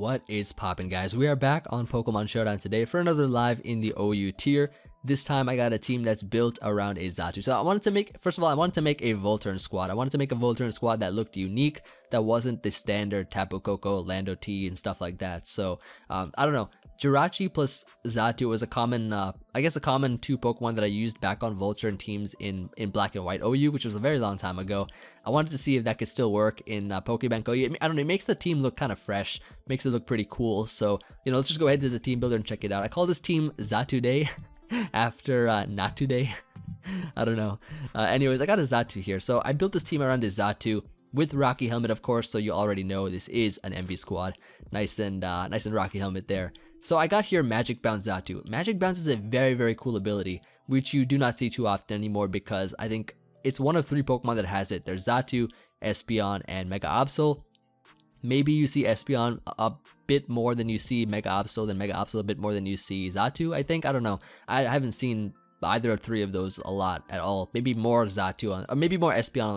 What is poppin', guys? We are back on Pokemon Showdown today for another live in the OU tier. This time I got a team that's built around a Xatu. So I wanted to make, first of all, I wanted to make a Volturn squad. I wanted to make a Volturn squad that looked unique, that wasn't the standard Tapu Koko, Lando T, and stuff like that. So I don't know. Jirachi plus Xatu was a common, I guess a common two Pokemon that I used back on Volturn teams in Black and White OU, which was a very long time ago. I wanted to see if that could still work in Pokebank OU. I don't know, it makes the team look kind of fresh, makes it look pretty cool. So, you know, let's just go ahead to the team builder and check it out. I call this team Xatu Day after Not Today. I don't know. Anyways, I got a Xatu here. So I built this team around this Xatu with Rocky Helmet, of course, so you already know this is an Emvee squad. Nice and Rocky Helmet there. So I got here Magic Bounce Xatu. Magic Bounce is a very, very cool ability, which you do not see too often anymore because I think it's one of 3 Pokemon that has it. There's Xatu, Espeon, and Mega Absol. Maybe you see Espeon a bit more than you see Mega Absol, then Mega Absol a bit more than you see Xatu, I think. I don't know. I haven't seen either of 3 of those a lot at all. Maybe more Xatu or maybe more Espeon on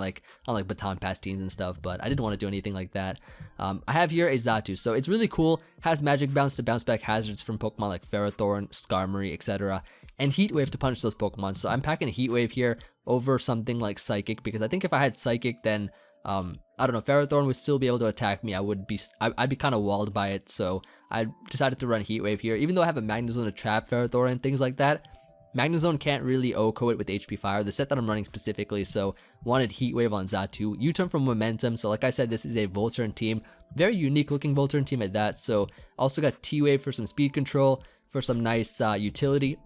like Baton Pass teams and stuff, but I didn't want to do anything like that. I have here a Xatu, so it's really cool. Has Magic Bounce to bounce back hazards from Pokemon like Ferrothorn, Skarmory, etc. And Heat Wave to punch those Pokemon. So I'm packing Heat Wave here over something like Psychic, because I think if I had Psychic, then I don't know, Ferrothorn would still be able to attack me. I'd be kind of walled by it, so I decided to run Heat Wave here. Even though I have a Magnezone to trap Ferrothorn and things like that, Magnezone can't really OHKO it with HP Fire, the set that I'm running specifically, so wanted Heat Wave on Xatu. U-turn from Momentum, so like I said, this is a Volturn team. Very unique looking Volturn team at that, so also got T-Wave for some speed control, for some nice utility,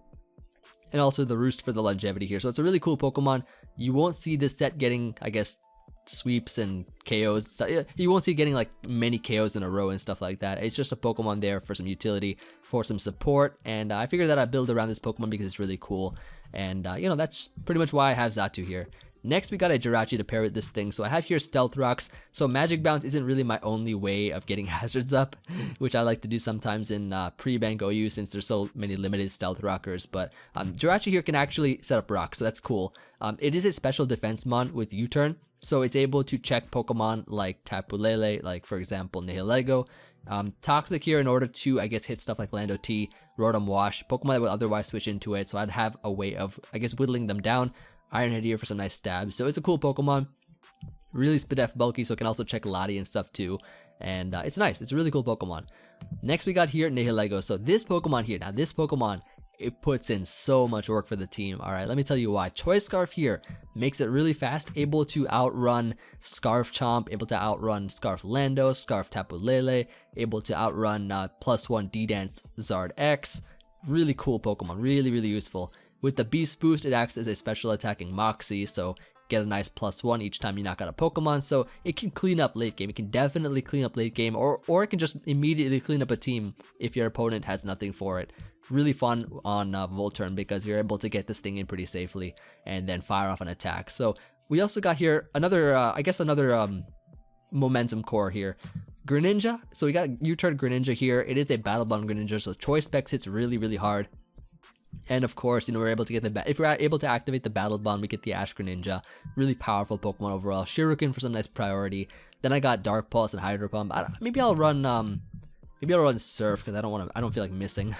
and also the Roost for the longevity here. So it's a really cool Pokemon. You won't see this set getting, I guess, sweeps and KOs and stuff. You won't see getting like many KOs in a row and stuff like that. It's just a Pokemon there for some utility, for some support, and I figured that I'd build around this Pokemon because it's really cool, and you know, that's pretty much why I have Xatu here. Next we got a Jirachi to pair with this thing, so I have here Stealth Rocks. So Magic Bounce isn't really my only way of getting hazards up, which I like to do sometimes in pre-bank OU since there's so many limited Stealth Rockers, but Jirachi here can actually set up rocks, so that's cool. It is a special defense mon with U-turn, so it's able to check Pokemon like Tapu Lele, like for example Nihilego. Toxic here in order to, I guess, hit stuff like Lando T, Rotom Wash, Pokemon that would otherwise switch into it, so I'd have a way of, I guess, whittling them down. Iron Head here for some nice stabs, so it's a cool Pokemon. Really Spadef bulky, so it can also check Lottie and stuff too, and it's nice. It's a really cool Pokemon. Next we got here Nihilego. So this Pokemon here, now this Pokemon, it puts in so much work for the team. Alright, let me tell you why. Choice Scarf here makes it really fast, able to outrun Scarf Chomp, able to outrun Scarf Lando, Scarf Tapu Lele, able to outrun +1 D-Dance Zard X. Really cool Pokemon, really, really useful. With the Beast Boost, it acts as a special attacking Moxie, so get a nice +1 each time you knock out a Pokemon, so it can clean up late game. It can definitely clean up late game, or it can just immediately clean up a team if your opponent has nothing for it. Really fun on Volturn because you're able to get this thing in pretty safely and then fire off an attack. So we also got here another, I guess another momentum core here. Greninja, so we got U-turn Greninja here. It is a Battle Bond Greninja, so Choice Specs hits really, really hard. And of course, you know, we're able to get if we're able to activate the Battle Bond, we get the Ash Greninja. Really powerful Pokemon overall. Shuriken for some nice priority. Then I got Dark Pulse and Hydro Pump. Maybe I'll run Surf because I don't feel like missing.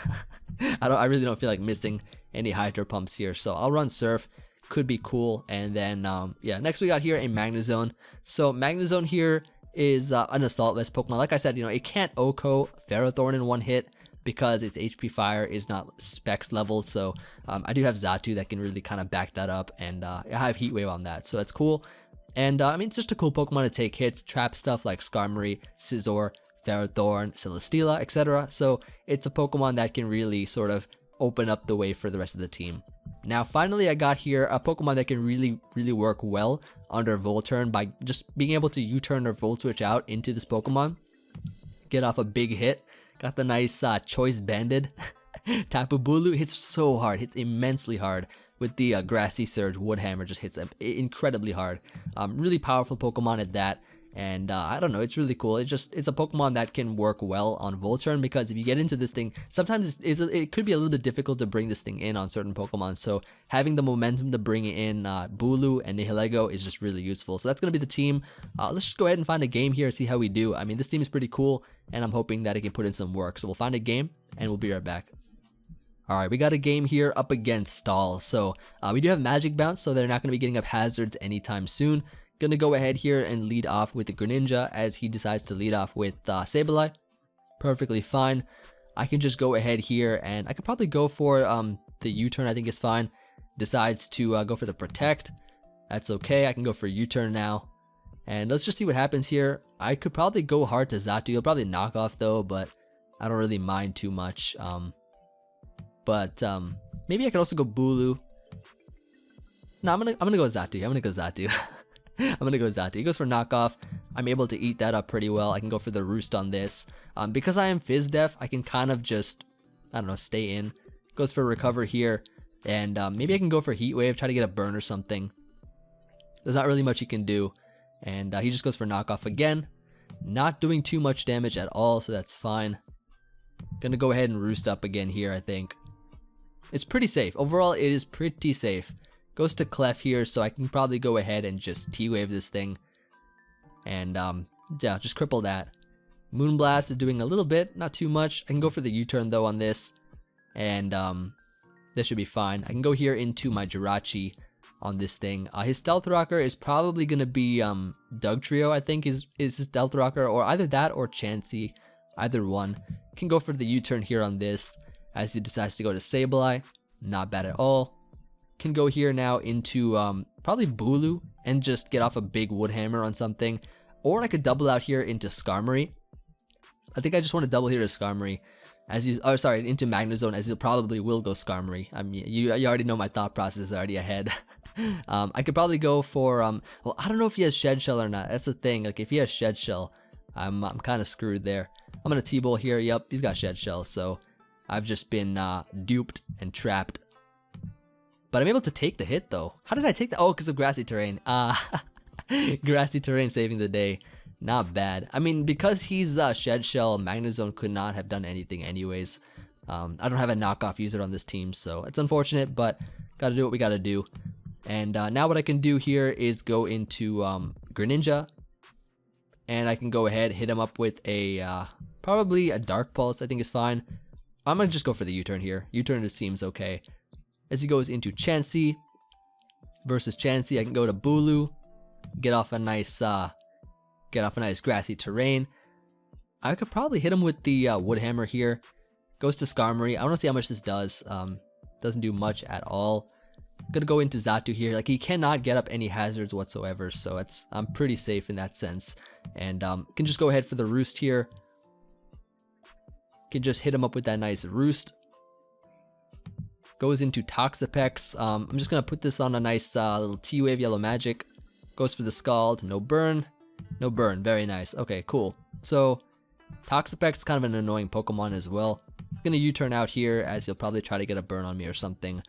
I really don't feel like missing any Hydro Pumps here. So I'll run Surf. Could be cool. And then yeah, next we got here a Magnezone. So Magnezone here is an Assault Vest Pokemon. Like I said, you know, it can't OHKO Ferrothorn in one hit, because its HP Fire is not specs level, so I do have Xatu that can really kind of back that up, and I have Heat Wave on that, so that's cool. And I mean, it's just a cool Pokemon to take hits, trap stuff like Skarmory, Scizor, Ferrothorn, Celesteela, etc. So it's a Pokemon that can really sort of open up the way for the rest of the team. Now finally I got here a Pokemon that can really, really work well under Volturn by just being able to U-turn or Volt Switch out into this Pokemon, get off a big hit. Got the nice Choice Banded. Tapu Bulu hits so hard, hits immensely hard. With the Grassy Surge, Wood Hammer just hits incredibly hard. Really powerful Pokemon at that. And I don't know, it's really cool. It's a Pokemon that can work well on Volturn, because if you get into this thing, sometimes it could be a little bit difficult to bring this thing in on certain Pokemon. So having the momentum to bring in Bulu and Nihilego is just really useful. So that's going to be the team. Let's just go ahead and find a game here, see how we do. I mean, this team is pretty cool, and I'm hoping that it can put in some work. So we'll find a game, and we'll be right back. Alright, we got a game here up against Stall. So we do have Magic Bounce, so they're not going to be getting up hazards anytime soon. Gonna go ahead here and lead off with the Greninja, as he decides to lead off with Sableye. Perfectly fine. I can just go ahead here, and I could probably go for the U-turn. I think is fine. Decides to go for the Protect. That's okay. I can go for U-turn now. And let's just see what happens here. I could probably go hard to Xatu. He'll probably knock off though, but I don't really mind too much. Maybe I could also go Bulu. No, I'm gonna go Xatu. I'm gonna go Xatu. I'm gonna go Xatu. He goes for knockoff. I'm able to eat that up pretty well. I can go for the roost on this. Because I am Fizz Def, I can kind of just, I don't know, stay in. Goes for recover here. And maybe I can go for Heat Wave, try to get a burn or something. There's not really much he can do. And he just goes for knockoff again. Not doing too much damage at all, so that's fine. Gonna go ahead and roost up again here, I think. It's pretty safe. Overall, it is pretty safe. Goes to Clef here, so I can probably go ahead and just T-Wave this thing. And, yeah, just cripple that. Moonblast is doing a little bit, not too much. I can go for the U-turn, though, on this. And, this should be fine. I can go here into my Jirachi on this thing. His Stealth Rocker is probably going to be, Dugtrio, I think, is his Stealth Rocker. Or either that or Chansey. Either one. Can go for the U-turn here on this, as he decides to go to Sableye. Not bad at all. Can go here now into probably Bulu and just get off a big Wood Hammer on something, or I could double out here into Skarmory. I think I just want to double here to Skarmory, as you, oh sorry, into Magnezone, as you probably will go Skarmory. I mean, you already know my thought process is already ahead. I could probably go for well, I don't know if he has Shed Shell or not. That's the thing. Like if he has Shed Shell, I'm kind of screwed there. I'm gonna T-Bowl here. Yep, he's got Shed Shell, so I've just been duped and trapped. But I'm able to take the hit though. How did I take that? Oh, because of Grassy Terrain. Grassy Terrain saving the day. Not bad. I mean, because he's Shed Shell, Magnezone could not have done anything anyways. I don't have a knockoff user on this team, so it's unfortunate, but gotta do what we gotta do. And now what I can do here is go into Greninja. And I can go ahead, hit him up with a, probably a Dark Pulse, I think is fine. I'm gonna just go for the U-turn here. U-turn just seems okay. As he goes into Chansey versus Chansey, I can go to Bulu, get off a nice Grassy Terrain. I could probably hit him with the Wood Hammer here. Goes to Skarmory. I want to see how much this does. Doesn't do much at all. Gonna go into Xatu here. Like he cannot get up any hazards whatsoever, so I'm pretty safe in that sense. And can just go ahead for the Roost here. Can just hit him up with that nice Roost. Goes into Toxapex. I'm just gonna put this on a nice little T-Wave Yellow Magic. Goes for the Scald. No burn. No burn. Very nice. Okay, cool. So Toxapex is kind of an annoying Pokemon as well. Gonna U-turn out here, as he'll probably try to get a burn on me or something.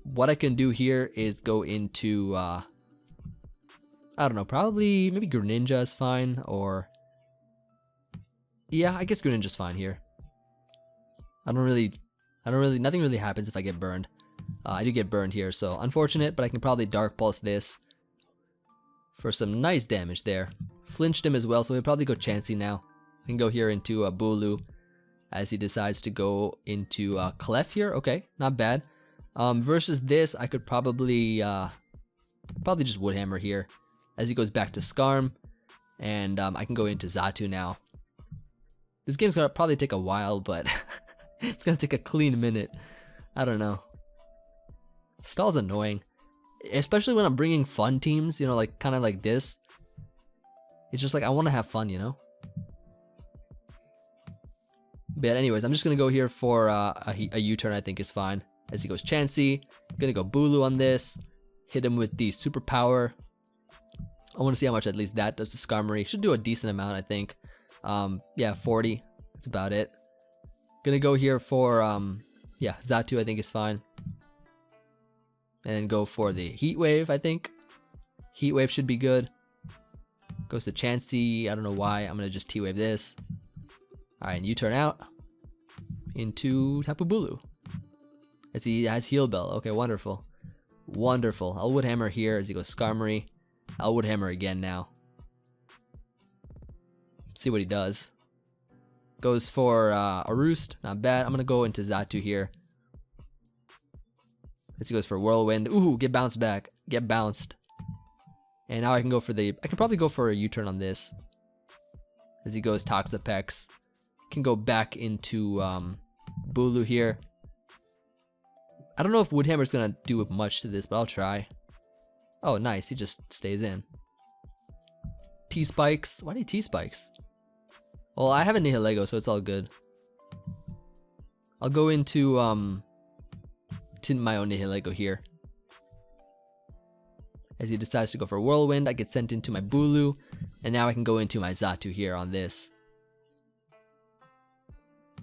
What I can do here is go into I don't know, probably maybe Greninja is fine, or yeah, I guess Greninja's fine here. Nothing really happens if I get burned. I do get burned here, so unfortunate, but I can probably Dark Pulse this for some nice damage there. Flinched him as well, so he'll probably go Chansey now. I can go here into Bulu, as he decides to go into Clef here. Okay, not bad. Versus this, I could probably just Wood Hammer here, as he goes back to Skarm, and I can go into Xatu now. This game's gonna probably take a while, but it's gonna take a clean minute. I don't know. Stall's annoying, especially when I'm bringing fun teams, you know, like kind of like this. It's just like I want to have fun, you know. But anyways, I'm just gonna go here for a U-turn. I think is fine. As he goes Chansey, gonna go Bulu on this. Hit him with the Superpower. I want to see how much at least that does to Skarmory. Should do a decent amount, I think. Yeah, 40. That's about it. Gonna go here for yeah, Xatu I think is fine. And go for the Heat Wave, I think. Heat Wave should be good. Goes to Chansey. I don't know why. I'm gonna just T-Wave this. Alright, and U-turn out into Tapu Bulu. As he has Heal Bell. Okay, wonderful. Wonderful. I'll Wood Hammer here as he goes Skarmory. I'll Wood Hammer again now. See what he does. Goes for a Roost. Not bad. I'm gonna go into Xatu here. As he goes for Whirlwind. Ooh, get bounced back. Get bounced. And now I can go for the... I can probably go for a U-turn on this. As he goes Toxapex. Can go back into Bulu here. I don't know if Wood Hammer's gonna do much to this, but I'll try. Oh, nice. He just stays in. T-Spikes. Why do you T-Spikes? Well, I have a Nihilego, so it's all good. I'll go into my own Nihilego here. As he decides to go for Whirlwind, I get sent into my Bulu, and now I can go into my Xatu here on this.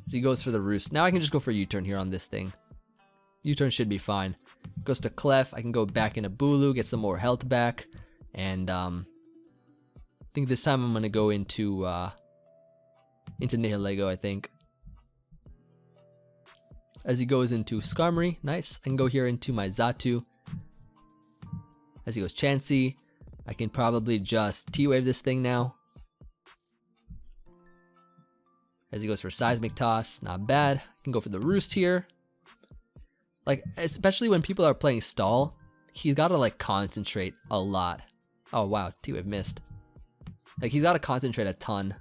So he goes for the Roost. Now I can just go for a U-turn here on this thing. U-turn should be fine. Goes to Clef. I can go back into Bulu, get some more health back, and I think this time I'm gonna go into Nihilego, I think. As he goes into Skarmory, nice. I can go here into my Xatu. As he goes Chansey, I can probably just T-Wave this thing now. As he goes for Seismic Toss, not bad. I can go for the Roost here. Like, especially when people are playing stall, he's gotta like concentrate a lot. Oh wow, T-Wave missed. Like, he's gotta concentrate a ton.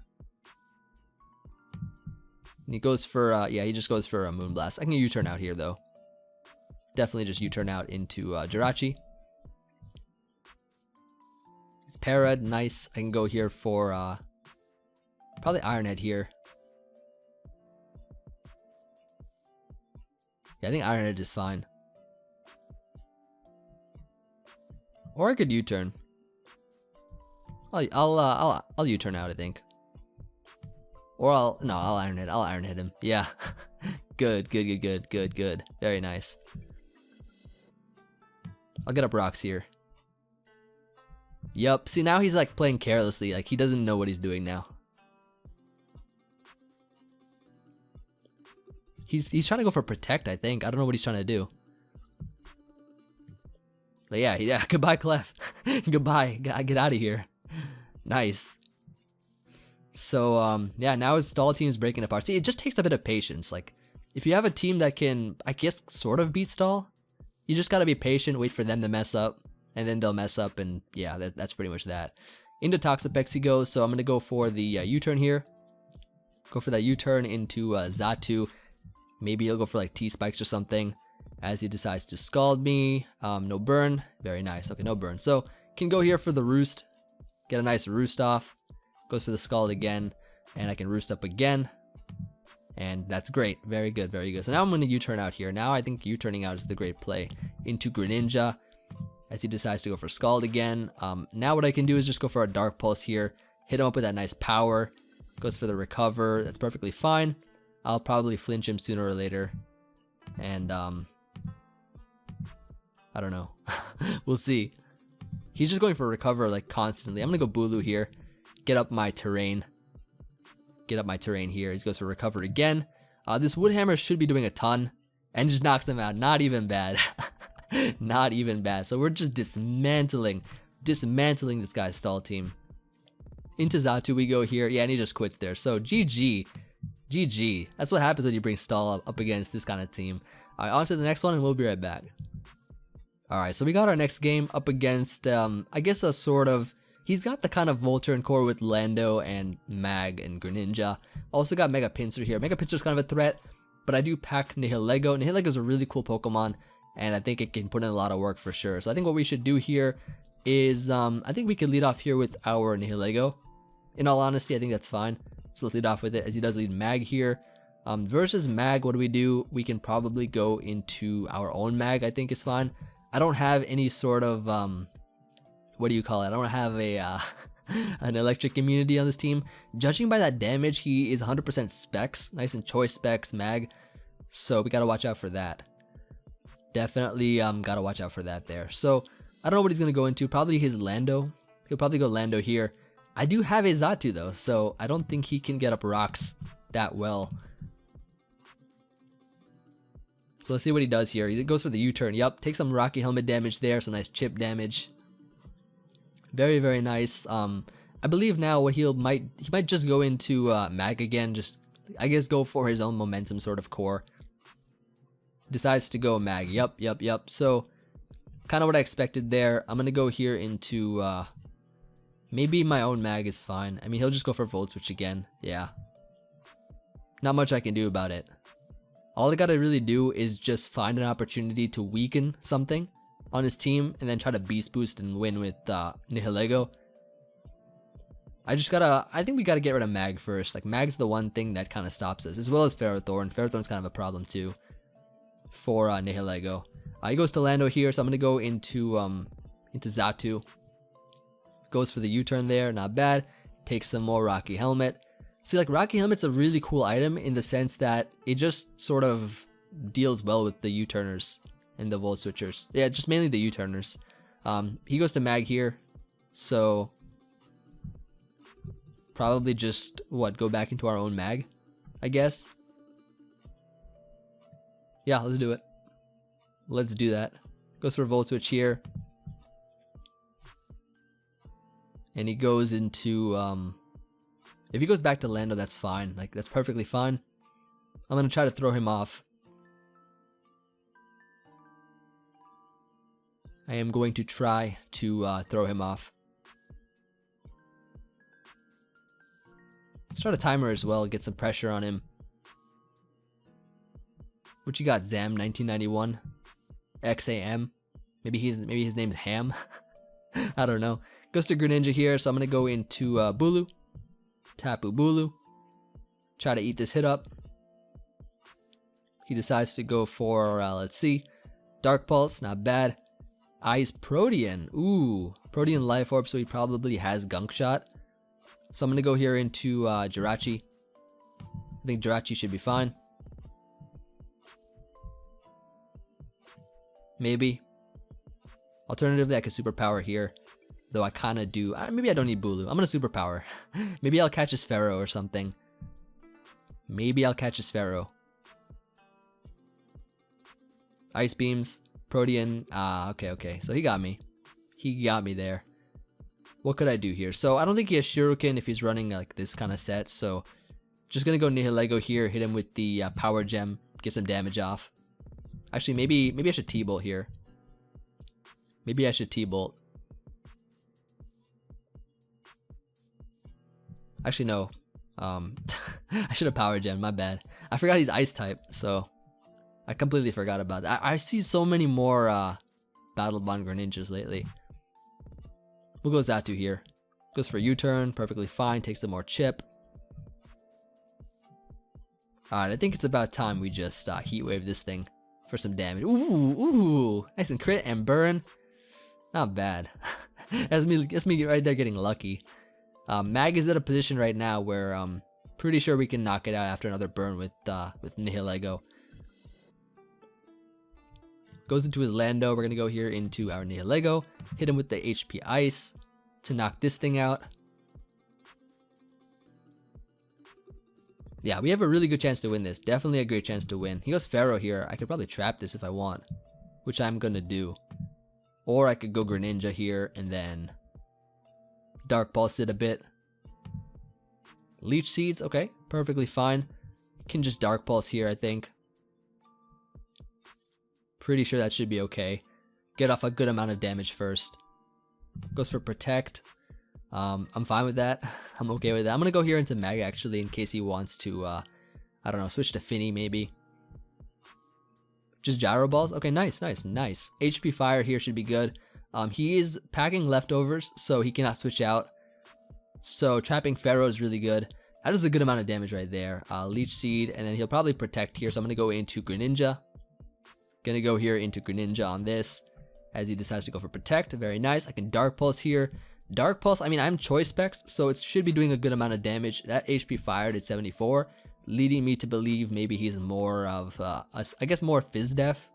And he goes for, yeah, he just goes for a Moonblast. I can U-turn out here though. Definitely just U-turn out into jirachi. It's Parad, nice. I can go here for probably Iron Head here. Yeah, I think Iron Head is fine. Or I could U-turn. I'll U-turn out, I think. Or I'll Iron Head. I'll Iron Head him. Yeah. Good. Very nice. I'll get up rocks here. Yup. See, now he's like playing carelessly. Like, he doesn't know what he's doing now. He's trying to go for Protect, I think. I don't know what he's trying to do. But yeah. Goodbye, Clef. Goodbye. Get out of here. Nice. So, yeah, now his stall team is breaking apart. See, it just takes a bit of patience. Like, if you have a team that can, I guess, sort of beat stall, you just gotta be patient, wait for them to mess up, and then they'll mess up, and yeah, that's pretty much that. Into Toxapex he goes, so I'm gonna go for the U-turn here. Go for that U-turn into Xatu. Maybe he'll go for like T-Spikes or something, as he decides to Scald me. No burn. Very nice. Okay, no burn. So, can go here for the Roost. Get a nice Roost off. Goes for the Scald again, and I can Roost up again. And that's great. Very good, very good. So now I'm going to U-turn out here. Now I think U-turning out is the great play. Into Greninja, as he decides to go for Scald again. Now what I can do is just go for a Dark Pulse here. Hit him up with that nice power. Goes for the Recover. That's perfectly fine. I'll probably flinch him sooner or later. And, I don't know. We'll see. He's just going for Recover, like, constantly. I'm going to go Bulu here. Get up my terrain. Get up my terrain here. He goes for Recover again. This Wood Hammer should be doing a ton. And just knocks him out. Not even bad. Not even bad. So we're just dismantling this guy's stall team. Into Xatu we go here. Yeah, and he just quits there. So GG. GG. That's what happens when you bring stall up against this kind of team. Alright, on to the next one and we'll be right back. Alright, so we got our next game up against, I guess a sort of... He's got the kind of Volturn core with Lando and Mag and Greninja. Also got Mega Pinsir here. Mega Pinsir is kind of a threat, but I do pack Nihilego. Nihilego is a really cool Pokemon, and I think it can put in a lot of work for sure. So I think what we should do here is, I think we could lead off here with our Nihilego. In all honesty, I think that's fine. So let's lead off with it, as he does lead Mag here. Versus Mag, what do? We can probably go into our own Mag, I think is fine. I don't have any sort of, what do you call it? I don't have a an electric immunity on this team. Judging by that damage, he is 100% specs, nice and choice specs, Mag. So we gotta watch out for that. Definitely gotta watch out for that there. So I don't know what he's gonna go into. Probably his Lando. He'll probably go Lando here. I do have a Xatu though, so I don't think he can get up rocks that well. So let's see what he does here. He goes for the U-turn. Yup, take some Rocky Helmet damage there, some nice chip damage. Very, very nice. I believe now what he might just go into Mag again, just I guess go for his own momentum sort of core. Decides to go Mag. Yup. So kind of what I expected there. I'm gonna go here into maybe my own Mag is fine. I mean, he'll just go for Volt Switch again. Yeah. Not much I can do about it. All I gotta really do is just find an opportunity to weaken something on his team and then try to Beast Boost and win with Nihilego. I think we gotta get rid of Mag first. Like, Mag's the one thing that kind of stops us, as well as Ferrothorn. Ferrothorn's kind of a problem too for Nihilego. He goes to Lando here, so I'm gonna go into Xatu. Goes for the U-turn there, not bad. Takes some more Rocky Helmet. See, like, Rocky Helmet's a really cool item in the sense that it just sort of deals well with the U-turners and the Volt Switchers. Yeah, just mainly the U-turners. He goes to Mag here, so probably just, go back into our own Mag, I guess. Yeah, let's do it. Let's do that. Goes for Volt Switch here. And he goes into, if he goes back to Lando, that's fine. Like, that's perfectly fine. I'm gonna try to throw him off. I am going to try to throw him off. Let's try to timer as well, get some pressure on him. What you got, Zam 1991? XAM? Maybe his name's Ham? I don't know. Goes to Greninja here, so I'm gonna go into Bulu. Tapu Bulu. Try to eat this hit up. He decides to go for, let's see, Dark Pulse, not bad. Ice Protean. Ooh, Protean Life Orb, so he probably has Gunk Shot. So I'm gonna go here into jirachi. I think jirachi should be fine. Maybe. Alternatively, I could Superpower here. Though I kind of do. Maybe I don't need Bulu. I'm going to Superpower. Maybe I'll catch his Pharaoh or something. Maybe I'll catch his Pharaoh. Ice Beams. Protean. Okay. So he got me. He got me there. What could I do here? So I don't think he has Shuriken if he's running like this kind of set. So just going to go Nihilego here. Hit him with the Power Gem. Get some damage off. Actually, maybe I should T-Bolt here. Maybe I should T-Bolt. Actually, no. I should have Power Gem, my bad. I forgot he's Ice type, so I completely forgot about that. I see so many more Battle Bond Greninjas lately. We'll go Xatu here. Goes for U-turn, perfectly fine, takes some more chip. Alright, I think it's about time we just Heat Wave this thing for some damage. Ooh, nice and crit and burn. Not bad. That's me right there getting lucky. Mag is at a position right now where pretty sure we can knock it out after another burn with Nihilego. Goes into his Lando. We're gonna go here into our Nihilego. Hit him with the HP Ice to knock this thing out. Yeah, we have a really good chance to win this. Definitely a great chance to win. He goes Pharaoh here. I could probably trap this if I want, which I'm gonna do. Or I could go Greninja here and then Dark Pulse it a bit. Leech Seeds, okay, perfectly fine. Can just Dark Pulse here, I think. Pretty sure that should be okay. Get off a good amount of damage first. Goes for Protect. I'm fine with that. I'm okay with that. I'm gonna go here into Mag actually in case he wants to, I don't know, switch to Finny maybe. Just Gyro Balls? Okay, nice. HP Fire here should be good. He is packing leftovers, so he cannot switch out. So trapping Pharaoh is really good. That is a good amount of damage right there. Leech Seed, and then he'll probably Protect here, so I'm gonna go into Greninja. Gonna go here into Greninja on this, as he decides to go for Protect. Very nice. I can Dark Pulse here. Dark Pulse, I mean, I'm Choice Specs, so it should be doing a good amount of damage. That HP fired at 74, leading me to believe maybe he's more of, I guess more Fizz Def.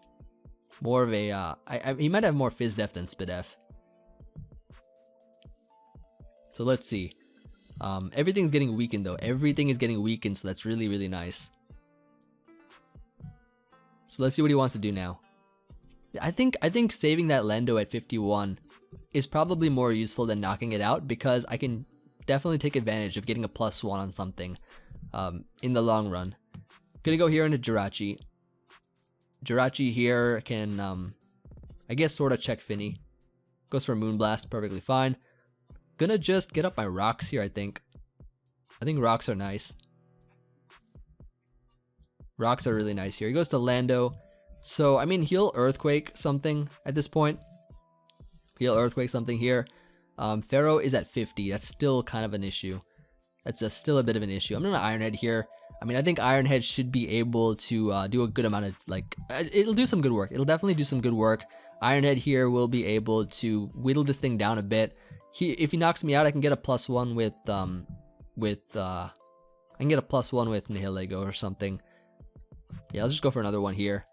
More of a, he might have more Fizz Def than Spidef. So let's see. Everything's getting weakened though. Everything is getting weakened, so that's really, really nice. So let's see what he wants to do now. I think saving that Lando at 51 is probably more useful than knocking it out, because I can definitely take advantage of getting a +1 on something in the long run. Gonna go here into jirachi. Jirachi here can, I guess, sort of check Finny. Goes for Moonblast, perfectly fine. Gonna just get up my rocks here, I think. I think rocks are nice. Rocks are really nice here. He goes to Lando. So, I mean, he'll Earthquake something at this point. He'll Earthquake something here. Pharaoh is at 50. That's still kind of an issue. That's still a bit of an issue. I'm gonna Ironhead here. I mean, I think Ironhead should be able to do a good amount of, like, it'll do some good work. It'll definitely do some good work. Ironhead here will be able to whittle this thing down a bit. If he knocks me out, I can get a +1 with I can get a +1 with Nihilego or something. Yeah, let's just go for another one here.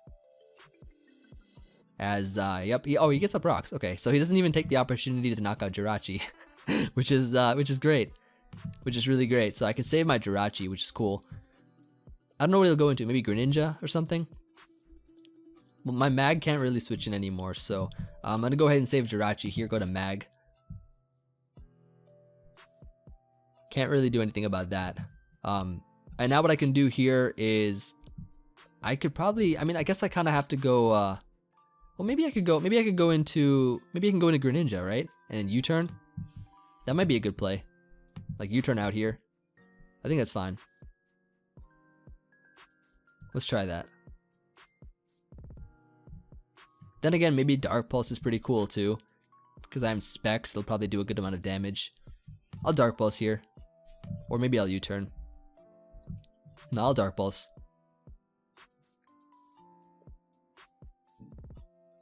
As yep, he gets up rocks. Okay, so he doesn't even take the opportunity to knock out Jirachi, which is great, which is really great. So I can save my Jirachi, which is cool. I don't know what he'll go into. Maybe Greninja or something. Well, my Mag can't really switch in anymore, so I'm gonna go ahead and save Jirachi here. Go to Mag. Can't really do anything about that. And now what I can do here is I could probably, I mean, I guess I kind of have to go, well, maybe I can go into Greninja, right? And U-turn. That might be a good play. Like U-turn out here. I think that's fine. Let's try that. Then again, maybe Dark Pulse is pretty cool too. Because I have Specs, they'll probably do a good amount of damage. I'll Dark Pulse here. Or maybe I'll U-turn. No, I'll Dark Pulse.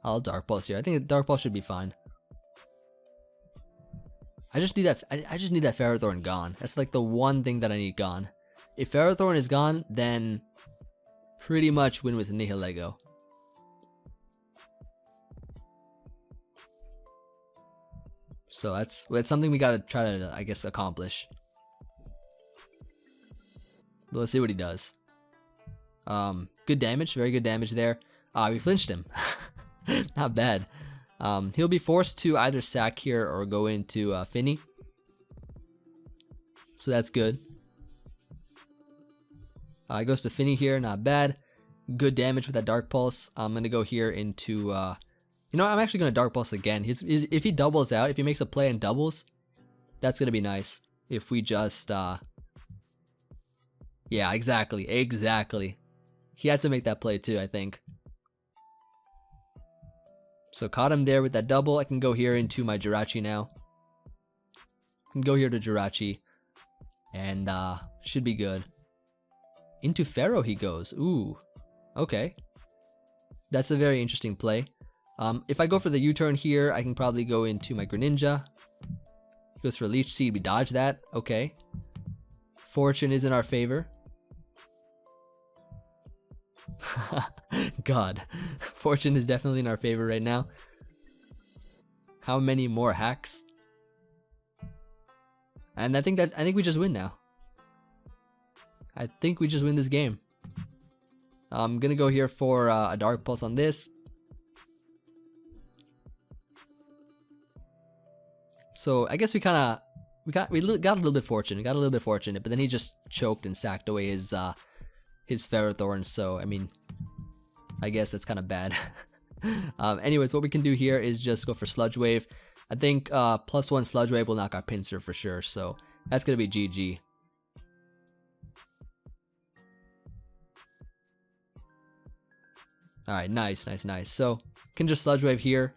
I'll Dark Pulse here. I think Dark Pulse should be fine. I just need that. I just need that Ferrothorn gone. That's like the one thing that I need gone. If Ferrothorn is gone, then pretty much win with Nihilego. So that's something we gotta try to, I guess, accomplish. But let's see what he does. Good damage, very good damage there. We flinched him. Not bad. He'll be forced to either sack here or go into Finny. So that's good. He goes to Finny here, not bad. Good damage with that Dark Pulse. I'm going to go here into... you know, I'm actually going to Dark Pulse again. If he doubles out, if he makes a play and doubles, that's going to be nice. If we just... yeah, exactly. He had to make that play too, I think. So caught him there with that double. I can go here into my Jirachi now. I can go here to Jirachi. And should be good. Into Pharaoh he goes. Ooh. Okay. That's a very interesting play. If I go for the U-turn here, I can probably go into my Greninja. He goes for Leech Seed. We dodge that. Okay. Fortune is in our favor. God, Fortune is definitely in our favor right now. How many more hacks? And I think we just win now. I think we just win this game. I'm gonna go here for a Dark Pulse on this. So I guess we got a little bit fortunate. But then he just choked and sacked away his Ferrothorn, so I mean, I guess that's kind of bad. Anyways, what we can do here is just go for Sludge Wave. I think +1 Sludge Wave will knock out Pinsir for sure, so that's gonna be GG. Alright, nice. So can just Sludge Wave here.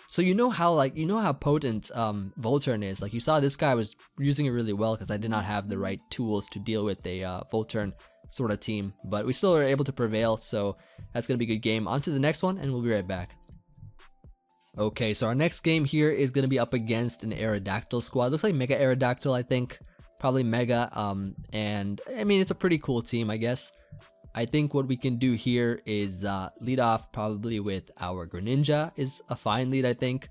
So you know how potent Volturn is. Like, you saw this guy was using it really well because I did not have the right tools to deal with a Volturn sort of team, but we still are able to prevail, so that's gonna be a good game. On to the next one, and we'll be right back. Okay, so our next game here is gonna be up against an Aerodactyl squad. Looks like Mega Aerodactyl, I think, probably Mega. And I mean, it's a pretty cool team, I guess. I think what we can do here is lead off probably with our Greninja is a fine lead, I think.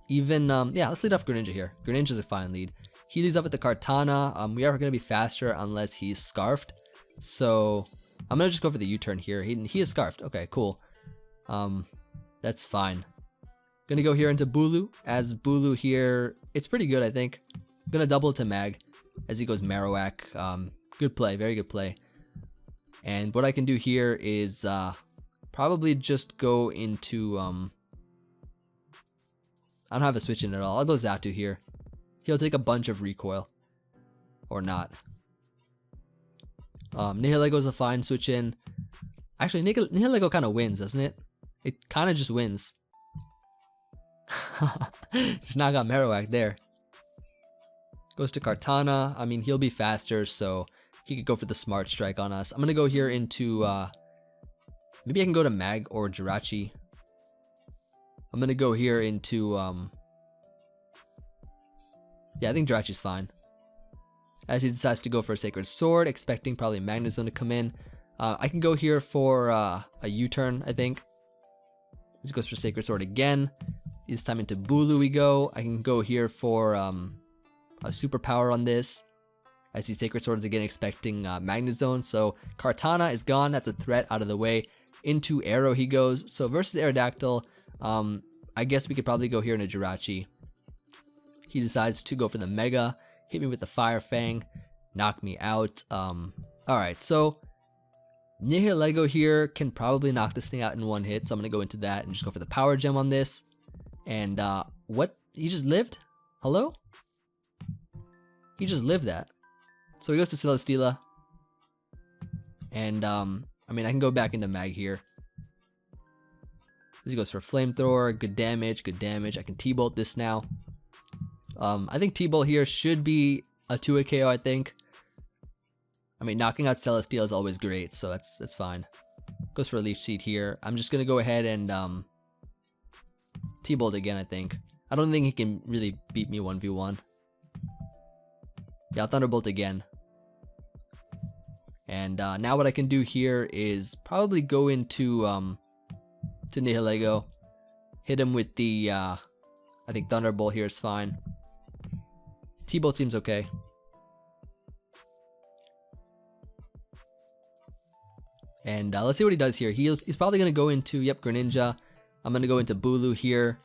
Even yeah, let's lead off Greninja here. Greninja's a fine lead. He leads up with the Kartana. We are going to be faster unless he's scarfed. So I'm going to just go for the U-turn here. He is scarfed. Okay, cool. That's fine. Gonna go here into Bulu. As Bulu here, it's pretty good, I think. Gonna double to Mag as he goes Marowak. Good play, very good play. And what I can do here is probably just go into I don't have a switch in at all. I'll go Xatu here. He'll take a bunch of recoil. Or not. Nihilego's a fine switch in. Actually, Nihilego kind of wins, doesn't it? It kind of just wins. Just knock out Marowak there. Goes to Kartana. I mean, he'll be faster, so he could go for the smart strike on us. I'm gonna go here into maybe I can go to Mag or Jirachi. I'm gonna go here into yeah, I think Jirachi's fine. As he decides to go for a Sacred Sword, expecting probably Magnezone to come in. I can go here for a U-turn, I think. This goes for Sacred Sword again. This time into Bulu we go. I can go here for a superpower on this. I see Sacred Swords again, expecting Magnezone. So Kartana is gone. That's a threat out of the way. Into Aero he goes. So versus Aerodactyl, I guess we could probably go here into Jirachi. He decides to go for the Mega. Hit me with the Fire Fang. Knock me out. Alright, so Nihilego here can probably knock this thing out in one hit. So I'm going to go into that and just go for the Power Gem on this. And what? He just lived? Hello? He just lived that. So he goes to Celesteela. And I mean, I can go back into Mag here. He goes for Flamethrower. Good damage, good damage. I can T-Bolt this now. I think T-Bolt here should be a 2-hit KO, I think. I mean, knocking out Celesteela is always great, so that's fine. Goes for a Leech Seed here. I'm just going to go ahead and T-Bolt again, I think. I don't think he can really beat me 1v1. Yeah, I'll Thunderbolt again. And now what I can do here is probably go into to Nihilego. Hit him with the, I think Thunderbolt here is fine. T-Bolt seems okay. And let's see what he does here. He's probably going to go into, yep, Greninja. I'm going to go into Bulu here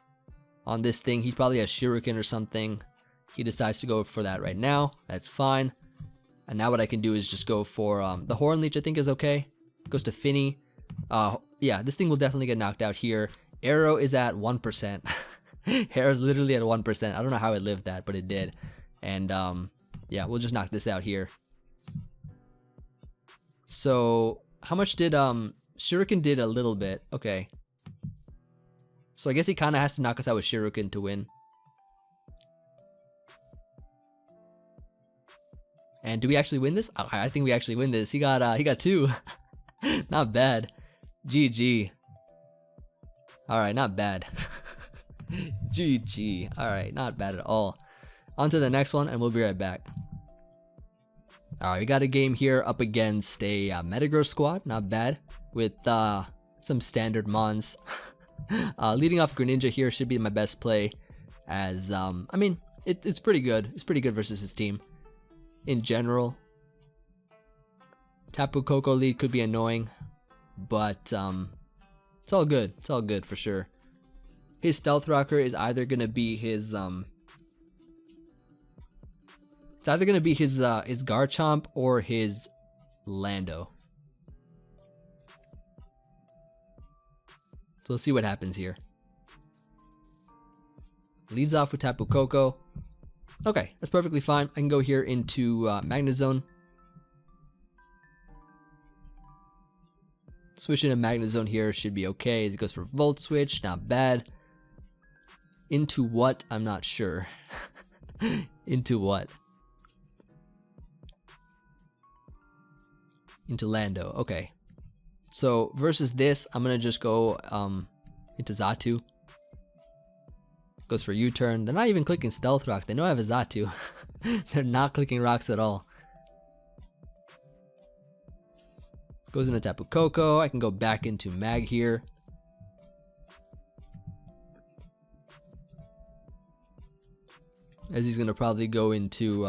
on this thing. He probably has Shuriken or something. He decides to go for that right now. That's fine. And now what I can do is just go for the Horn Leech, I think is okay. Goes to Finny. Yeah, this thing will definitely get knocked out here. Arrow is at 1%. Arrow's literally at 1%. I don't know how it lived that, but it did. And yeah, we'll just knock this out here. So how much did Shuriken did a little bit. Okay. So I guess he kind of has to knock us out with Shuriken to win. And do we actually win this? Oh, I think we actually win this. He got 2. Not bad. GG. All right, not bad. GG. All right, not bad at all. On to the next one, and we'll be right back. All right, we got a game here up against a Metagross squad. Not bad. With some standard mons. Leading off Greninja here should be my best play. As, I mean, it's pretty good. It's pretty good versus his team. In general. Tapu Koko lead could be annoying. But, it's all good. It's all good for sure. His Stealth Rocker is either gonna be his it's either gonna be his Garchomp or his Lando. So let's see what happens here. Leads off with Tapu Koko. Okay, that's perfectly fine. I can go here into Magnezone. Switch into Magnezone here should be okay as it goes for Volt Switch. Not bad. Into what? I'm not sure. Into what? Into Lando. Okay. So versus this, I'm gonna just go into Xatu. Goes for U-turn. They're not even clicking Stealth Rocks. They know I have a Xatu. They're not clicking rocks at all. Goes into Tapu Koko. I can go back into Mag here. as he's gonna probably go into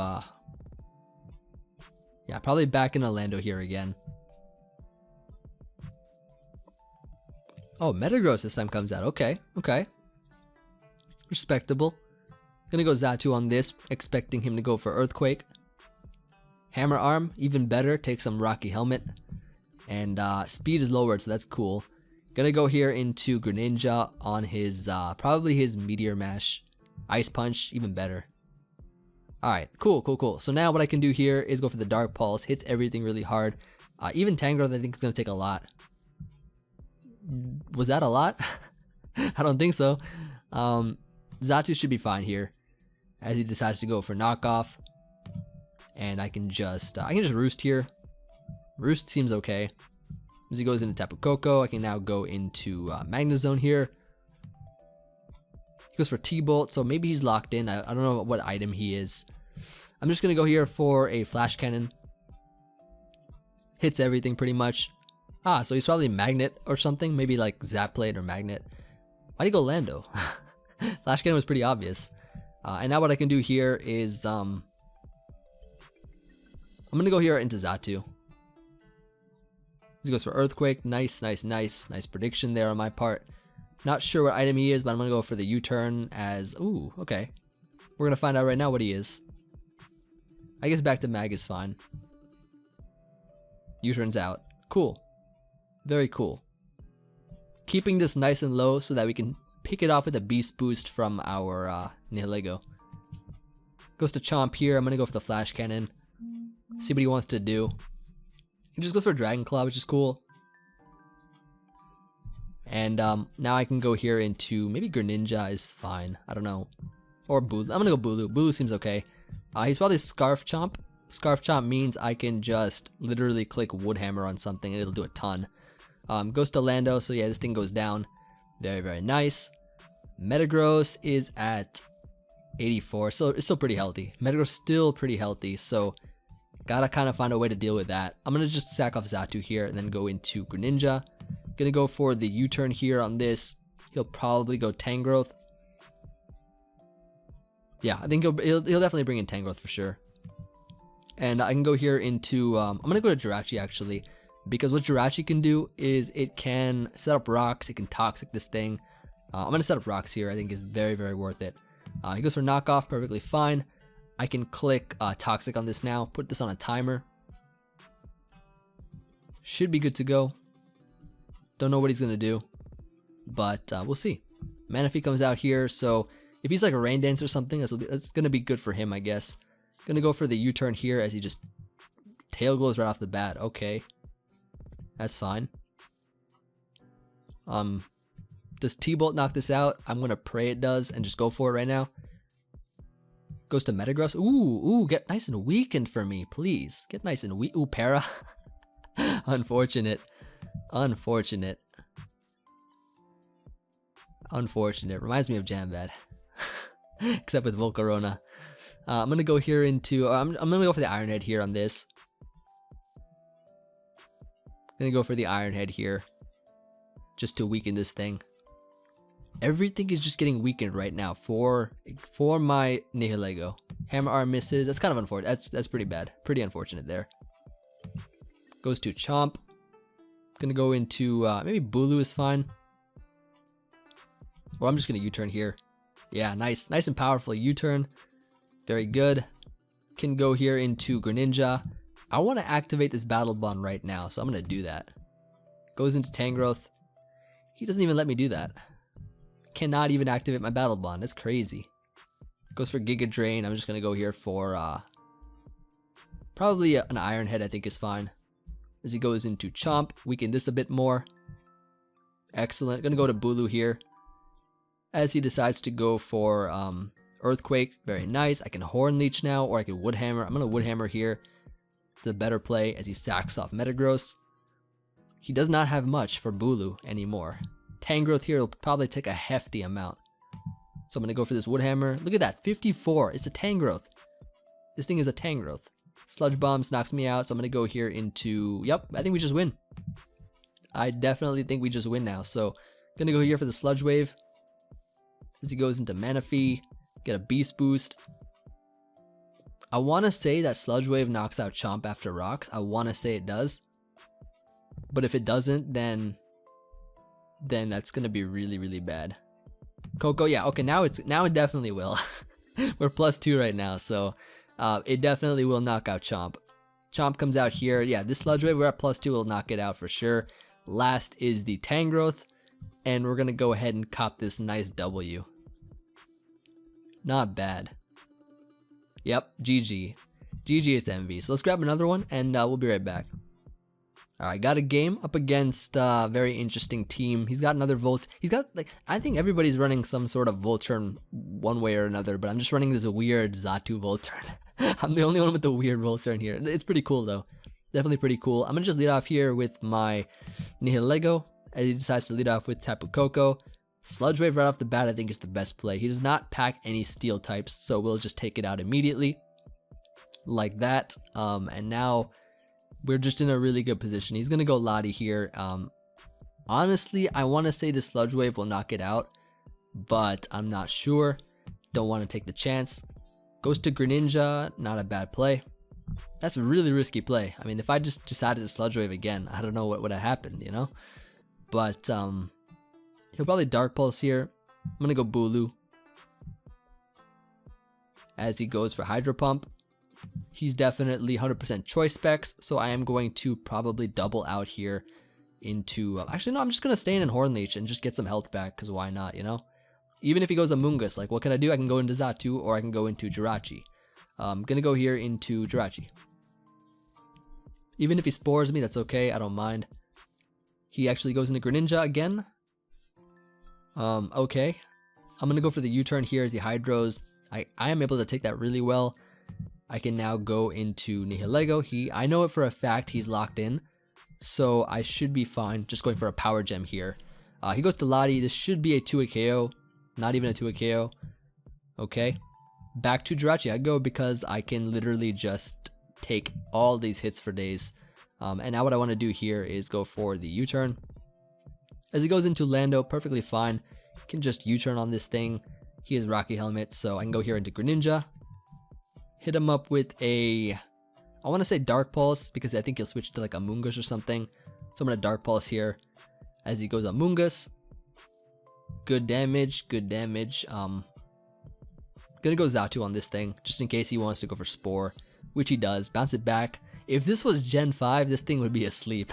yeah, probably back in Orlando here again. Oh, Metagross this time comes out. Okay, okay. Respectable. Gonna go Xatu on this, expecting him to go for Earthquake. Hammer Arm, even better, take some Rocky Helmet. And speed is lowered, so that's cool. Gonna go here into Greninja on his, probably his Meteor Mash. Ice Punch, even better. Alright, cool, cool, cool. So now what I can do here is go for the Dark Pulse, hits everything really hard. Even Tangrowth I think is gonna take a lot. Was that a lot? I don't think so. Xatu should be fine here, as he decides to go for knockoff, and I can just roost here. Roost seems okay. As he goes into Tapu Koko, I can now go into Magnezone here. He goes for T-Bolt, so maybe he's locked in. I don't know what item he is. I'm just gonna go here for a Flash Cannon. Hits everything pretty much. So he's probably Magnet or something, maybe like Zap Plate or Magnet. Why'd he go Lando? Flash Cannon was pretty obvious. And now what I can do here is, I'm gonna go here into Xatu. He goes for Earthquake. Nice, nice, nice. Nice prediction there on my part. Not sure what item he is, but I'm gonna go for the U-turn as, ooh, okay. We're gonna find out right now what he is. I guess back to Mag is fine. U-turn's out. Cool. Very cool. Keeping this nice and low so that we can pick it off with a Beast Boost from our Nihilego. Goes to Chomp here. I'm gonna go for the Flash Cannon. See what he wants to do. He just goes for Dragon Claw, which is cool. And now I can go here into maybe Greninja is fine. I don't know. Or Bulu. I'm gonna go Bulu. Bulu seems okay. He's probably Scarf Chomp. Scarf Chomp means I can just literally click Wood Hammer on something and it'll do a ton. Goes to Lando, so yeah, this thing goes down. Very, very nice. Metagross is at 84, so it's still pretty healthy. Metagross still pretty healthy, so gotta kind of find a way to deal with that. I'm gonna just sack off Xatu here and then go into Greninja. Gonna go for the U-turn here on this. He'll probably go Tangrowth. Yeah, I think he'll definitely bring in Tangrowth for sure. And I can go here into, I'm gonna go to jirachi actually, because what jirachi can do is it can set up rocks, it can toxic this thing. I'm gonna set up rocks here, I think is very, very worth it. He goes for knockoff, perfectly fine. I can click toxic on this now, put this on a timer. Should be good to go. Don't know what he's gonna do, but we'll see. Manaphy comes out here, so if he's like a Rain Dance or something, that's gonna be good for him, I guess. Gonna go for the U-turn here as he just tail glows right off the bat. Okay, that's fine. Does T-Bolt knock this out? I'm gonna pray it does and just go for it right now. Goes to Metagross. Ooh, get nice and weakened for me, please. Get nice and weak. Ooh, Para. Unfortunate. Unfortunate. Unfortunate. Reminds me of Jambad. Except with Volcarona. I'm gonna go here into, I'm gonna go for the Iron Head here on this. Gonna go for the Iron Head here. Just to weaken this thing. Everything is just getting weakened right now for my Nihilego. Hammer Arm misses. That's kind of unfortunate. That's pretty bad. Pretty unfortunate there. Goes to Chomp. Gonna go into, maybe Bulu is fine. Or I'm just gonna U-turn here. Yeah, nice and powerful U-turn. Very good. Can go here into Greninja. I want to activate this Battle Bond right now, so I'm gonna do that. Goes into Tangrowth. He doesn't even let me do that. Cannot even activate my Battle Bond. That's crazy. Goes for Giga Drain. I'm just gonna go here for probably an Iron Head. I think is fine. As he goes into Chomp, weaken this a bit more. Excellent. Gonna go to Bulu here. As he decides to go for Earthquake. Very nice. I can Horn Leech now, or I can Wood Hammer. I'm gonna Wood Hammer here. It's the better play as he sacks off Metagross. He does not have much for Bulu anymore. Tangrowth here will probably take a hefty amount. So I'm gonna go for this Wood Hammer. Look at that, 54. It's a Tangrowth. This thing is a Tangrowth. Sludge Bombs knocks me out, so I'm gonna go here into, yep, I think we just win. I definitely think we just win now. So gonna go here for the Sludge Wave. As he goes into Manaphy, get a Beast Boost. I want to say that Sludge Wave knocks out Chomp after rocks. I want to say it does. But if it doesn't, then that's going to be really, really bad. Coco, yeah, okay, now it definitely will. We're +2 right now, so it definitely will knock out Chomp. Chomp comes out here. Yeah, this Sludge Wave, we're at +2, will knock it out for sure. Last is the Tangrowth, and we're going to go ahead and cop this nice W. Not bad. Yep, GG. GG, it's Emvee. So let's grab another one, and we'll be right back. Alright, got a game up against a very interesting team. He's got another Volt. He's got, like, I think everybody's running some sort of Volturn one way or another, but I'm just running this weird Xatu Volturn. I'm the only one with the weird Volturn here. It's pretty cool, though. Definitely pretty cool. I'm going to just lead off here with my Nihilego, as he decides to lead off with Tapu Koko. Sludge Wave right off the bat I think is the best play. He does not pack any steel types, so we'll just take it out immediately. Like that. And now we're just in a really good position. He's going to go Lottie here. Honestly, I want to say the Sludge Wave will knock it out, but I'm not sure. Don't want to take the chance. Goes to Greninja, not a bad play. That's a really risky play. I mean, if I just decided to Sludge Wave again, I don't know what would have happened, you know? But, he'll probably Dark Pulse here. I'm going to go Bulu. As he goes for Hydro Pump. He's definitely 100% choice specs, so I am going to probably double out here into... actually, no, I'm just going to stay in Horn Leech and just get some health back, because why not, you know? Even if he goes Amoonguss, like, what can I do? I can go into Xatu, or I can go into jiraChi. I'm going to go here into jiraChi. Even if he Spores me, that's okay, I don't mind. He actually goes into Greninja again. Okay. I'm going to go for the U-turn here as he Hydros. I am able to take that really well. I can now go into Nihilego. I know it for a fact he's locked in, so I should be fine just going for a Power Gem here. He goes to Lottie. This should be a 2-hit KO. Not even a 2-hit KO. Okay. Back to jiraChi I go because I can literally just take all these hits for days. And now what I want to do here is go for the U-turn. As he goes into Lando, perfectly fine. Can just U-turn on this thing. He has Rocky Helmet, so I can go here into Greninja. Hit him up with a... I want to say Dark Pulse, because I think he'll switch to like Amoonguss or something. So I'm going to Dark Pulse here. As he goes Amoonguss. Good damage, good damage. Gonna go Xatu on this thing, just in case he wants to go for Spore. Which he does. Bounce it back. If this was Gen 5, this thing would be asleep.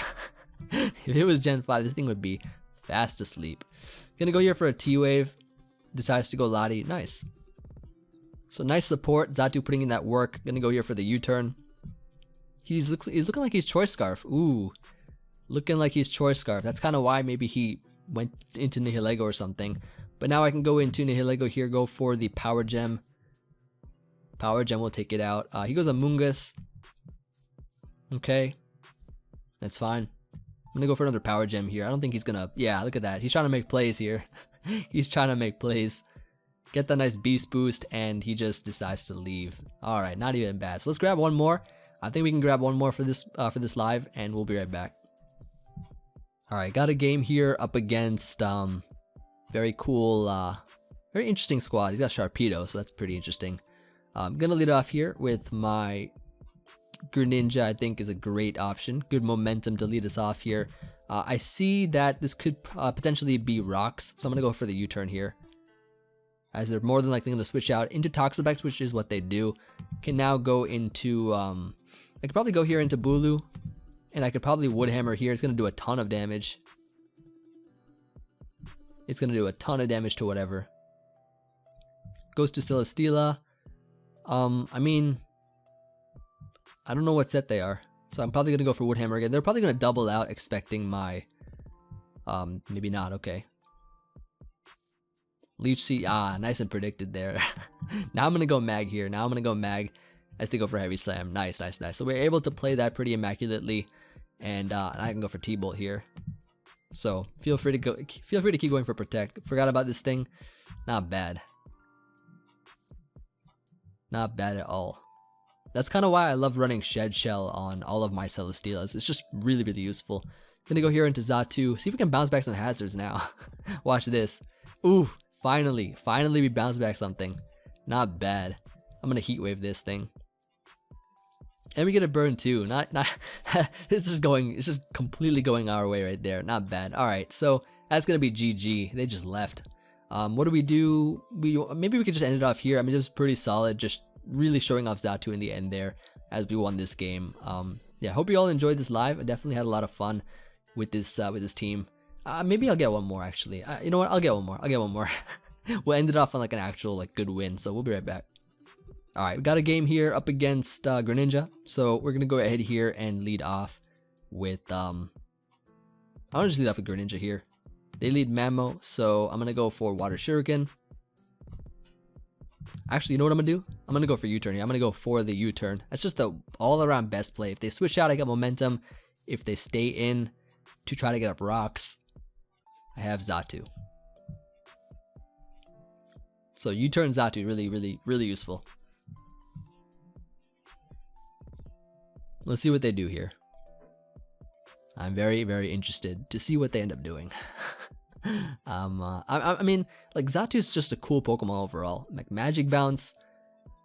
If it was Gen 5, this thing would be fast asleep. Gonna go here for a T-Wave. Decides to go Lottie. Nice. So nice support. Xatu putting in that work. Gonna go here for the U-turn. He's looking like he's Choice Scarf. Ooh. Looking like he's Choice Scarf. That's kind of why maybe he went into Nihilego or something. But now I can go into Nihilego here. Go for the Power Gem. Power Gem will take it out. He goes Amoonguss. Okay. That's fine. I'm gonna go for another Power Gem here. I don't think he's gonna... Yeah, look at that. He's trying to make plays here. He's trying to make plays. Get that nice Beast Boost, and he just decides to leave. Alright, not even bad. So let's grab one more. I think we can grab one more for this live, and we'll be right back. Alright, got a game here up against very cool, very interesting squad. He's got Sharpedo, so that's pretty interesting. I'm gonna lead off here with my Greninja. I think is a great option. Good momentum to lead us off here. I see that this could potentially be rocks, so I'm gonna go for the U-turn here. As they're more than likely going to switch out into Toxapex, which is what they do. Can now go into, I could probably go here into Bulu. And I could probably Wood Hammer here. It's going to do a ton of damage. It's going to do a ton of damage to whatever. Goes to Celesteela. I mean, I don't know what set they are. So I'm probably going to go for Wood Hammer again. They're probably going to double out expecting my, maybe not, okay. Leech Seed, nice and predicted there. Now I'm going to go Mag here. Now I'm going to go Mag as they go for Heavy Slam. Nice, nice, nice. So we're able to play that pretty immaculately. And I can go for T-Bolt here. So feel free to keep going for Protect. Forgot about this thing. Not bad. Not bad at all. That's kind of why I love running Shed Shell on all of my Celesteelas. It's just really, really useful. Gonna go here into Xatu. See if we can bounce back some hazards now. Watch this. Ooh. Finally we bounce back something. Not bad. I'm gonna Heat Wave this thing. And we get a burn too. Not it's just completely going our way right there. Not bad. Alright, so that's gonna be GG. They just left. What do? Maybe we could just end it off here. I mean, it was pretty solid, just really showing off Xatu in the end there as we won this game. Yeah, hope you all enjoyed this live. I definitely had a lot of fun with this team. Maybe I'll get one more actually. You know what? I'll get one more. We'll end it off on like an actual like good win. So we'll be right back. All right, we got a game here up against Greninja. So we're gonna go ahead here and lead off with I'm gonna just lead off with Greninja here. They lead Mamo, so I'm gonna go for Water Shuriken. Actually, you know what I'm gonna do? I'm gonna go for U-turn here. I'm gonna go for the U-turn. That's just the all-around best play. If they switch out, I get momentum. If they stay in to try to get up rocks, I have Xatu. So U-turn Xatu, really useful. Let's see what they do here. I'm very interested to see what they end up doing. I mean, like Xatu is just a cool Pokemon overall. Like Magic Bounce.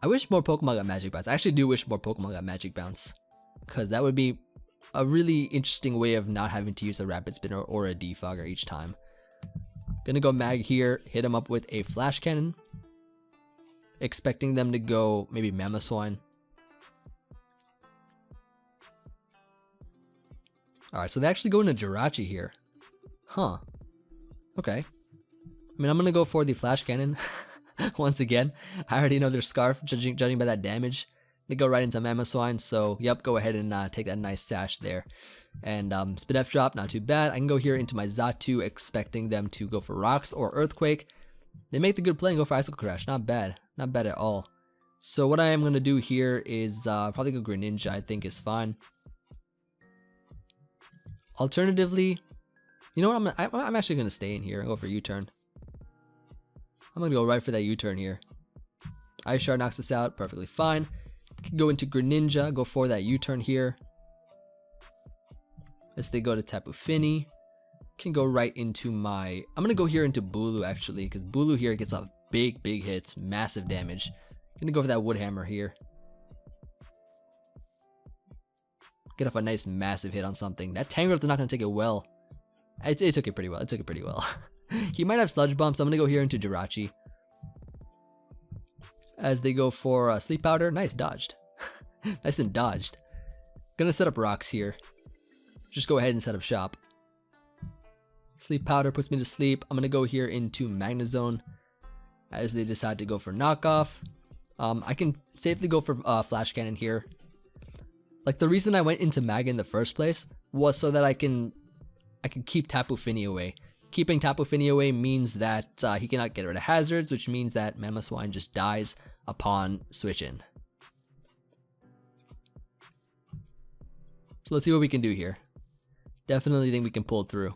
I wish more Pokemon got Magic Bounce. I actually do wish more Pokemon got Magic Bounce, because that would be a really interesting way of not having to use a Rapid Spin or a Defogger each time. Gonna go Mag here, hit him up with a Flash Cannon, expecting them to go maybe Mamoswine. Alright, so they actually go into jiraChi here. Huh. Okay. I mean, I'm gonna go for the Flash Cannon once again. I already know their Scarf, judging by that damage. They go right into Mamoswine, so yep, go ahead and take that nice sash there. And Spin F drop, not too bad. I can go here into my Xatu, expecting them to go for Rocks or Earthquake. They make the good play and go for Icicle Crash. Not bad. Not bad at all. So what I am gonna do here is probably go Greninja, I think is fine. Alternatively, you know what? I'm actually gonna stay in here and go for U-turn. I'm gonna go right for that U-turn here. Ice Shard knocks us out, perfectly fine. Can go into Greninja, go for that U-turn here. As they go to Tapu Fini, can go right into my. I'm gonna go here into Bulu actually, because Bulu here gets off big hits, massive damage. Gonna go for that Wood Hammer here. Get off a nice massive hit on something. That Tangrowth is not gonna take it well. It took it pretty well. It took it pretty well. He might have Sludge Bomb, so I'm gonna go here into jiraChi. As they go for Sleep Powder. Nice, dodged. Nice and dodged. Gonna set up rocks here. Just go ahead and set up shop. Sleep Powder puts me to sleep. I'm gonna go here into Magnezone as they decide to go for knockoff. I can safely go for Flash Cannon here. Like the reason I went into Mag in the first place was so that I can keep Tapu Fini away. Keeping Tapu Fini away means that he cannot get rid of hazards, which means that Mamoswine just dies upon switch in. So let's see what we can do here. Definitely think we can pull through.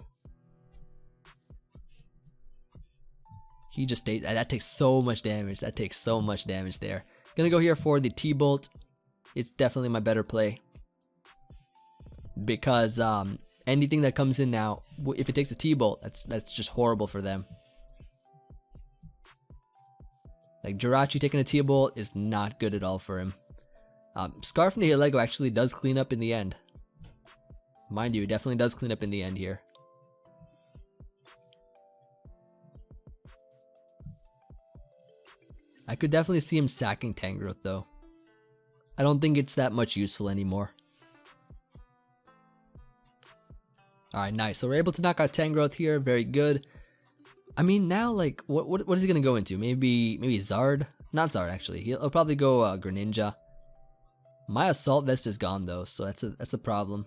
He just stays. That takes so much damage. That takes so much damage there. Gonna go here for the T-Bolt. It's definitely my better play. Because anything that comes in now, if it takes a T-Bolt, that's just horrible for them. Like jiraChi taking a T-Bolt is not good at all for him. Scarf Nihilego actually does clean up in the end. Mind you, it definitely does clean up in the end here. I could definitely see him sacking Tangrowth though. I don't think it's that much useful anymore. Alright, nice. So we're able to knock out Tangrowth here. Very good. I mean, now, like, what is he going to go into? Maybe Zard? Not Zard, actually. He'll probably go Greninja. My Assault Vest is gone, though, so that's the problem.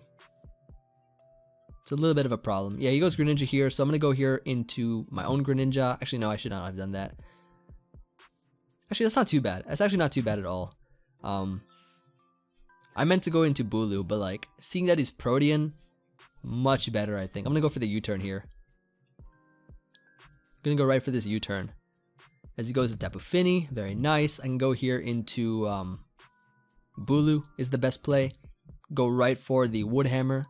It's a little bit of a problem. Yeah, he goes Greninja here, so I'm going to go here into my own Greninja. Actually, no, I should not have done that. Actually, that's not too bad. That's actually not too bad at all. I meant to go into Bulu, but, like, seeing that he's Protean, much better, I think. I'm going to go for the U-turn here. Gonna go right for this U-turn. As he goes to Tapu Fini, very nice. I can go here into Bulu is the best play. Go right for the Wood Hammer.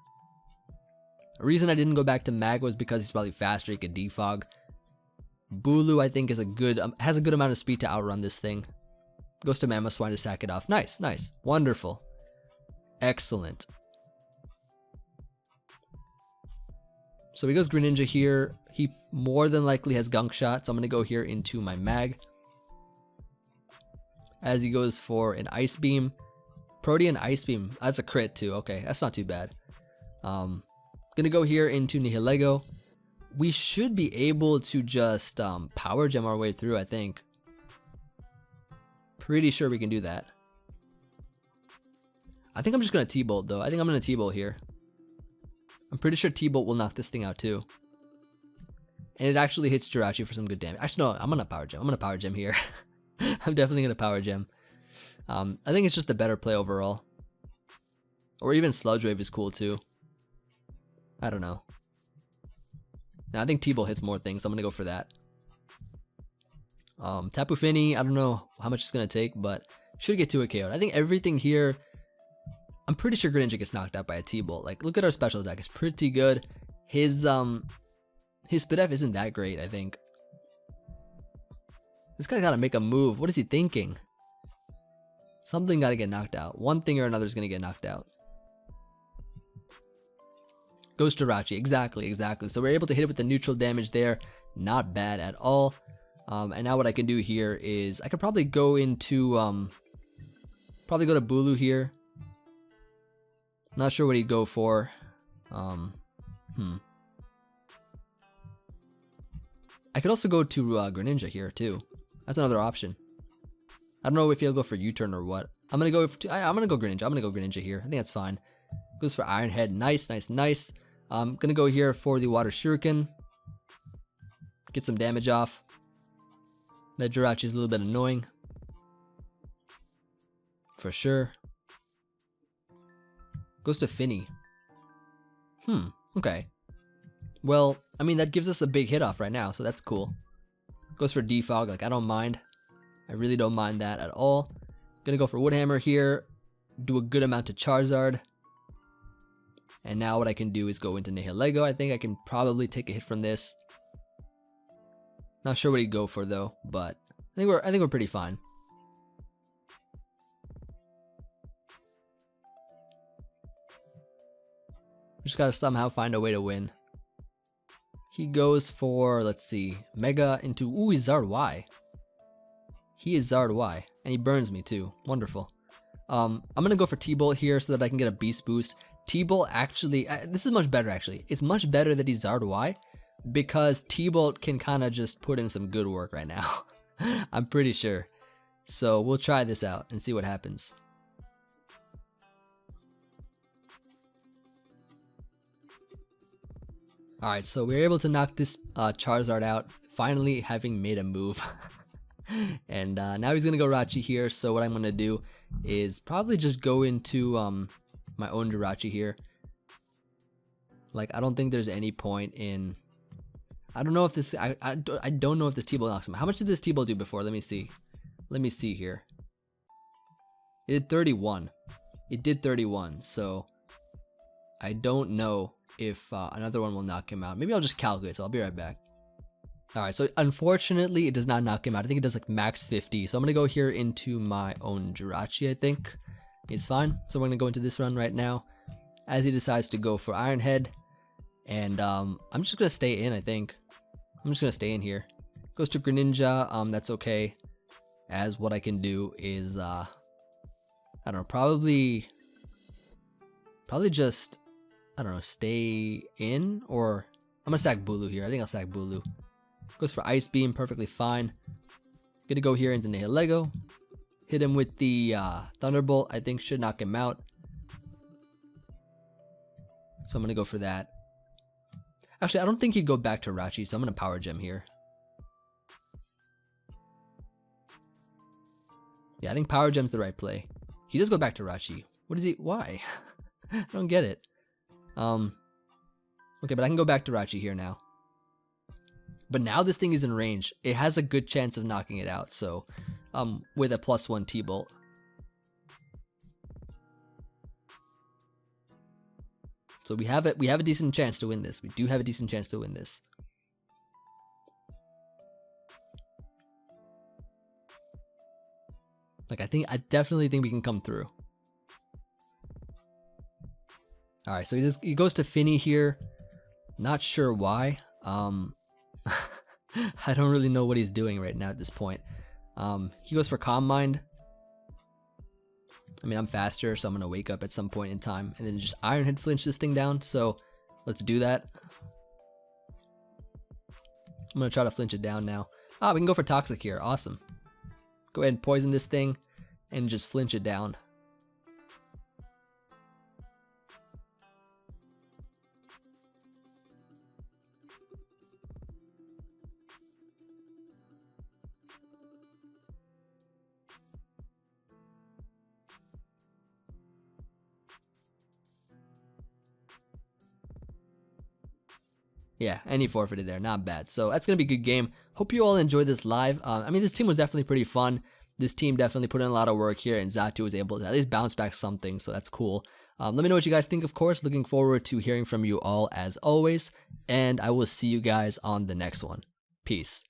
The reason I didn't go back to Mag was because he's probably faster. He could defog. Bulu, I think, is has a good amount of speed to outrun this thing. Goes to Mamoswine to sack it off. Nice, nice, wonderful. Excellent. So he goes Greninja here. He more than likely has Gunk Shot, so I'm going to go here into my Mag. As he goes for an Ice Beam. Protean Ice Beam. That's a crit too. Okay, that's not too bad. Gonna go here into Nihilego. We should be able to just Power Gem our way through, I think. Pretty sure we can do that. I think I'm just gonna T-Bolt though. I think I'm gonna T-Bolt here. I'm pretty sure T-Bolt will knock this thing out too. And it actually hits jirachi for some good damage. Actually, no, I'm gonna Power Gem. I'm gonna Power Gem here. I'm definitely gonna Power Gem. I think it's just a better play overall. Or even Sludge Wave is cool too. I don't know. Now, I think T-Bolt hits more things, so I'm gonna go for that. Tapu Fini, I don't know how much it's gonna take, but should get to a KO. I think everything here, I'm pretty sure Greninja gets knocked out by a T-Bolt. Like, look at our special attack, it's pretty good. His Spidef isn't that great, I think. This guy gotta make a move. What is he thinking? Something gotta get knocked out. One thing or another is gonna get knocked out. Goes Jirachi, exactly. So we're able to hit it with the neutral damage there. Not bad at all. And now what I can do here is I could probably go into probably go to Bulu here. Not sure what he'd go for. I could also go to Greninja here too. That's another option. I don't know if he'll go for U-turn or what. I'm gonna go Greninja. I'm gonna go Greninja here. I think that's fine. Goes for Iron Head. Nice. I'm gonna go here for the Water Shuriken. Get some damage off. That Jirachi is a little bit annoying. For sure. Goes to Fini. Okay. Well, I mean, that gives us a big hit off right now, so that's cool. Goes for Defog, like, I don't mind. I really don't mind that at all. Gonna go for Woodhammer here. Do a good amount to Charizard. And now what I can do is go into Nihilego. I think I can probably take a hit from this. Not sure what he'd go for though, but I think we're pretty fine. Just gotta somehow find a way to win. He goes for, let's see, Mega into, ooh, he's Zard Y. He is Zard Y, and he burns me too. Wonderful. I'm gonna go for T-Bolt here so that I can get a Beast Boost. T-Bolt actually, this is much better actually. It's much better that he's Zard Y because T-Bolt can kind of just put in some good work right now. I'm pretty sure. So we'll try this out and see what happens. Alright, so we were able to knock this Charizard out, finally having made a move. And now he's gonna go Rachi here, so what I'm gonna do is probably just go into my own jirachi here. Like, I don't think there's any point in, I don't know if this, I don't know if this T-Bolt knocks him. How much did this T-Bolt do before? Let me see here. It did 31. It did 31, so I don't know if another one will knock him out. Maybe I'll just calculate, so I'll be right back. Alright, so unfortunately it does not knock him out. I think it does like max 50. So I'm gonna go here into my own jirachi, I think. It's fine. So we're gonna go into this run right now. As he decides to go for Iron Head. And I'm just gonna stay in, I think. I'm just gonna stay in here. Goes to Greninja, that's okay. As what I can do is I don't know, probably just, I don't know, stay in, or I'm gonna sack Bulu here. I think I'll sack Bulu. Goes for Ice Beam, perfectly fine. Gonna go here into Nihilego. Hit him with the Thunderbolt, I think should knock him out. So I'm gonna go for that. Actually, I don't think he'd go back to Rachi, so I'm gonna Power Gem here. Yeah, I think Power Gem's the right play. He does go back to Rachi. What is he? Why? I don't get it. Okay, but I can go back to Rachi here now. But now this thing is in range. It has a good chance of knocking it out, so with a +1 T-Bolt. So we have a decent chance to win this. We do have a decent chance to win this. Like, I definitely think we can come through. All right, so he goes to Finny here. Not sure why. I don't really know what he's doing right now at this point. He goes for Calm Mind. I mean, I'm faster, so I'm gonna wake up at some point in time and then just Iron Head flinch this thing down. So let's do that. I'm gonna try to flinch it down now. Ah, we can go for Toxic here. Awesome. Go ahead and poison this thing and just flinch it down. Yeah, and he forfeited there. Not bad. So that's going to be a good game. Hope you all enjoyed this live. I mean, this team was definitely pretty fun. This team definitely put in a lot of work here, and Xatu was able to at least bounce back something, so that's cool. Let me know what you guys think, of course. Looking forward to hearing from you all as always, and I will see you guys on the next one. Peace.